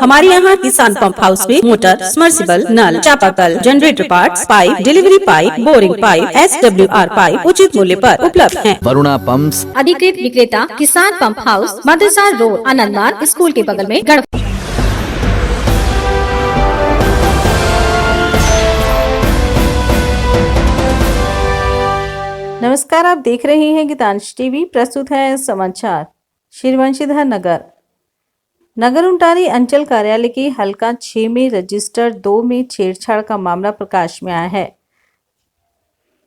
हमारे यहाँ किसान पंप हाउस में मोटर, समर्सिबल, नल, चापाकल, generator parts, pipe, delivery pipe, boring pipe, SWR pipe उचित मूल्य पर उपलब्ध हैं। वरुणा पंप्स अधिकृत विक्रेता किसान पंप हाउस, मदरसा रोड, आनंद मार्ग स्कूल के बगल में गढ़। नमस्कार, आप देख रहे हैं गीतांश टीवी। प्रस्तुत है समाचार। श्री वंशीधर नगर उंटारी अंचल कार्यालय के हल्का 6 में रजिस्टर 2 में छेड़छाड़ का मामला प्रकाश में आया है।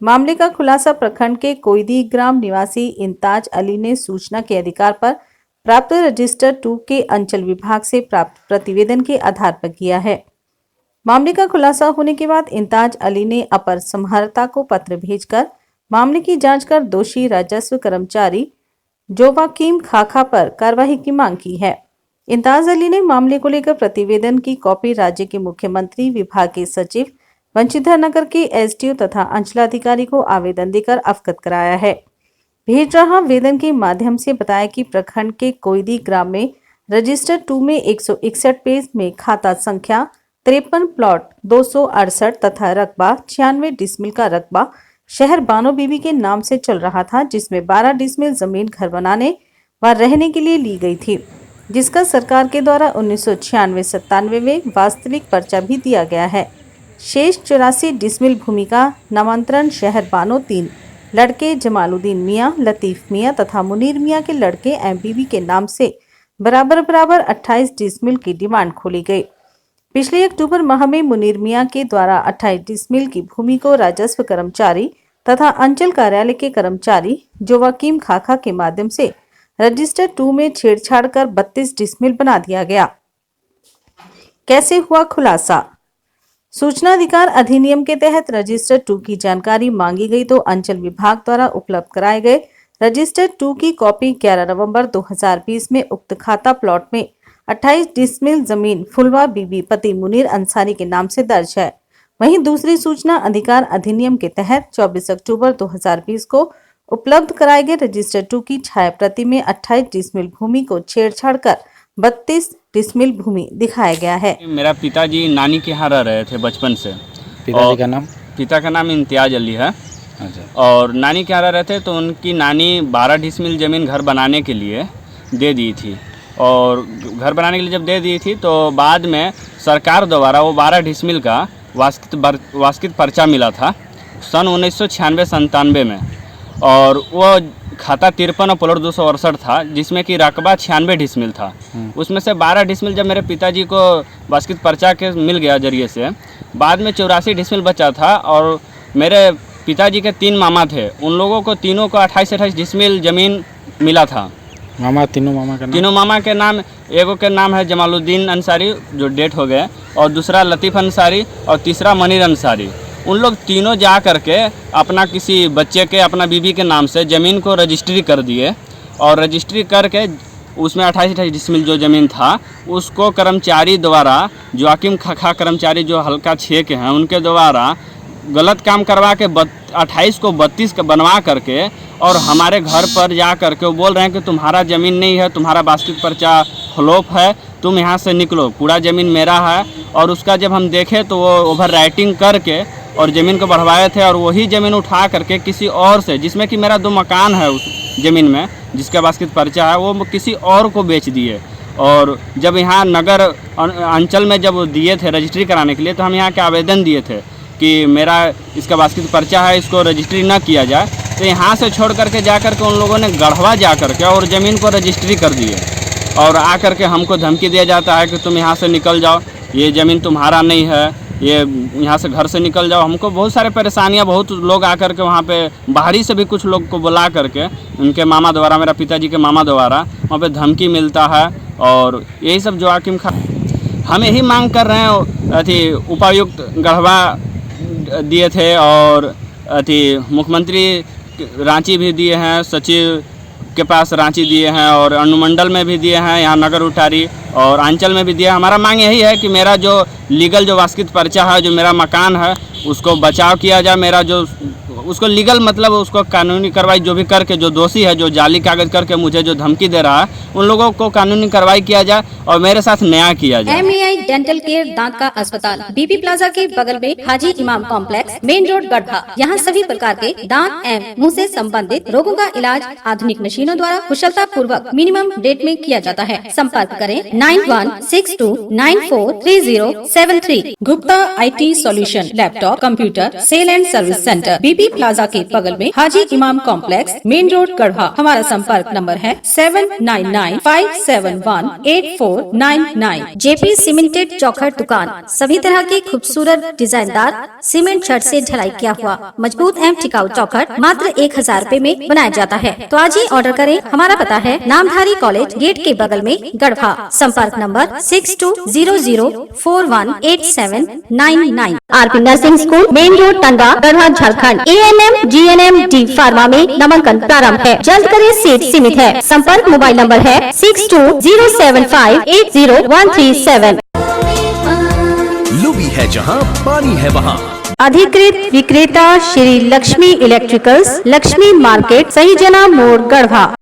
मामले का खुलासा प्रखंड के कोयदी ग्राम निवासी इंताज अली ने सूचना के अधिकार पर प्राप्त रजिस्टर 2 के अंचल विभाग से प्राप्त प्रतिवेदन के आधार पर किया है। मामले का खुलासा होने के बाद इंताज अली ने अपर समाहर्ता को पत्र भेजकर मामले की जांच कर दोषी राजस्व कर्मचारी जोवाकीम खाखा पर कार्रवाई की मांग की है। इंताज अली ने मामले को लेकर प्रतिवेदन की कॉपी राज्य के मुख्यमंत्री, विभाग के सचिव, वंशीधर नगर के SDO तथा अंचलाधिकारी को आवेदन देकर अवगत कराया है। भेज रहा वेदन के माध्यम से बताया कि प्रखंड के कोयदी ग्राम में रजिस्टर 2 में 161 पेज में खाता संख्या 53 प्लॉट 268 तथा रकबा 96 डिसमिल का रकबा शहर बानो बीबी के नाम से चल रहा था, जिसमें 12 डिसमिल जमीन घर बनाने व रहने के लिए ली गई थी, जिसका सरकार के द्वारा 1996-97 में वास्तविक पर्चा भी दिया गया है। शेष 84 डिसमिल भूमि का नामांतरण शहर बानो 3 लड़के जमालुद्दीन मियां, लतीफ मियां तथा मुनीर मियां के लड़के MBB के नाम से बराबर 28 डिसमिल की डिमांड खोली गई। पिछले अक्टूबर माह में मुनीर मियां के द्वारा 28 डिसमिल की भूमि को राजस्व कर्मचारी तथा अंचल कार्यालय के कर्मचारी जोवाकीम खाखा के माध्यम से रजिस्टर 2 में छेड़छाड़ कर 32 डिसमिल बना दिया गया। कैसे हुआ खुलासा? सूचना अधिकार अधिनियम के तहत रजिस्टर 2 की जानकारी मांगी गई तो अंचल विभाग द्वारा उपलब्ध कराए गए रजिस्टर 2 की कॉपी 11 नवंबर 2020 में उक्त खाता प्लॉट में 28 डिसमिल जमीन फुलवा बीबी पति मुनीर अंसारी के नाम से दर्ज है। वहीं दूसरी सूचना अधिकार अधिनियम के तहत 24 अक्टूबर 2020 को उपलब्ध कराए गए रजिस्टर 2 की छाया प्रति में 28 डिसमिल भूमि को छेड़छाड़ कर 32 डिसमिल भूमि दिखाया गया है। मेरा पिताजी नानी के यहाँ रह रहे थे बचपन से। पिताजी का नाम? पिता का नाम इम्तियाज अली है। अच्छा। और नानी के यहाँ रह रहे थे तो उनकी नानी 12 डिसमिल ज़मीन घर बनाने के लिए दे दी थी, और घर बनाने के लिए जब दे दी थी तो बाद में सरकार द्वारा वो 12 डिसमिल का वास्कित पर्चा मिला था सन 1996-97 में, और वो खाता 53 और प्लॉट 268 था, जिसमें कि रकबा 96 डिसमिल था। उसमें से 12 डिसमिल जब मेरे पिताजी को वास्कित पर्चा के मिल गया जरिए से, बाद में 84 डिसमिल बचा था। और मेरे पिताजी के 3 मामा थे, उन लोगों को तीनों को 28 डिसमिल ज़मीन मिला था। तीनों मामा के नाम, एगो के नाम है जमालुद्दीन अंसारी जो डेट हो गए, और दूसरा लतीफ़ अंसारी, और तीसरा मुनीर अंसारी। उन लोग तीनों जा करके अपना किसी बच्चे के, अपना बीबी के नाम से ज़मीन को रजिस्ट्री कर दिए, और रजिस्ट्री करके उसमें 28 डिसमिल जो ज़मीन था उसको कर्मचारी द्वारा, जोवाकीम खाखा कर्मचारी जो हल्का 6 के हैं, उनके द्वारा गलत काम करवा के 28 को 32 का बनवा करके, और हमारे घर पर जा करके वो बोल रहे हैं कि तुम्हारा ज़मीन नहीं है, तुम्हारा वास्तविक पर्चा फ्लॉप है, तुम यहाँ से निकलो, पूरा ज़मीन मेरा है। और उसका जब हम देखे तो वो ओवर राइटिंग करके और ज़मीन को बढ़वाए थे, और वही ज़मीन उठा करके किसी और से, जिसमें कि मेरा 2 मकान है उस ज़मीन में जिसका वास्तविक पर्चा है, वो किसी और को बेच दिए। और जब यहाँ नगर अंचल में जब दिए थे रजिस्ट्री कराने के लिए, तो हम यहाँ के आवेदन दिए थे कि मेरा इसका वास्तविक पर्चा है, इसको रजिस्ट्री ना किया जाए। तो यहाँ से छोड़ करके जा करके उन लोगों ने गढ़वा जा करके और ज़मीन को रजिस्ट्री कर दिए, और आ करके हमको धमकी दिया जाता है कि तुम यहाँ से निकल जाओ, ये ज़मीन तुम्हारा नहीं है, ये यहाँ से घर से निकल जाओ। हमको बहुत सारे परेशानियाँ, बहुत लोग आ करके वहाँ पे बाहरी से भी कुछ लोग को बुला करके, उनके मामा द्वारा, मेरा पिताजी के मामा द्वारा वहाँ पे धमकी मिलता है। और यही सब जोवाकीम हम यही मांग कर रहे हैं। अथी उपायुक्त गढ़वा दिए थे, और अथी मुख्यमंत्री रांची भी दिए हैं, सचिव के पास रांची दिए हैं, और अनुमंडल में भी दिए हैं, यहाँ नगर उठारी और अंचल में भी दिया। हमारा मांग यही है कि मेरा जो लीगल जो वास्कित पर्चा है, जो मेरा मकान है, उसको बचाव किया जाए। मेरा जो उसको लीगल मतलब उसको कानूनी कार्रवाई जो भी करके, जो दोषी है, जो जाली कागज करके मुझे जो धमकी दे रहा है, उन लोगों को कानूनी कार्रवाई किया जाए और मेरे साथ न्याय किया जाए। MAI डेंटल केयर दांत का अस्पताल बीपी प्लाजा के बगल में हाजी इमाम कॉम्प्लेक्स, मेन रोड, गढ़वा। यहाँ सभी प्रकार के दांत एवं मुंह से संबंधित रोगों का इलाज आधुनिक मशीनों द्वारा कुशलता पूर्वक मिनिमम डेट में किया जाता है। संपर्क करें 9162943073। Gupta IT solution laptop computer sale and service centre BP plaza के बगल में हाजी इमाम कॉम्प्लेक्स, मेन रोड, गढ़वा। हमारा संपर्क नंबर है 7995718499। JP सीमेंटेड चौखट दुकान, सभी तरह के खूबसूरत डिजाइनदार सीमेंट छड़ से ढलाई किया हुआ मजबूत एवं टिकाऊ चौखट मात्र 1000 रुपए में बनाया जाता है। तो आज ही ऑर्डर करें। हमारा पता है नामधारी कॉलेज गेट के बगल में, गढ़वा। संपर्क number 6200418799। RP nursing school, main road, Tanga, Garhwa, Jharkhand. ANM GNM D pharma में नामांकन प्रारंभ है। जल्द करें, सीट सीमित है। संपर्क मोबाइल नंबर है 6207580137। लुबी है जहां पानी है वहां। अधिकृत विक्रेता श्री लक्ष्मी इलेक्ट्रिकल्स, लक्ष्मी मार्केट, सही जना मोड़, गढ़वा।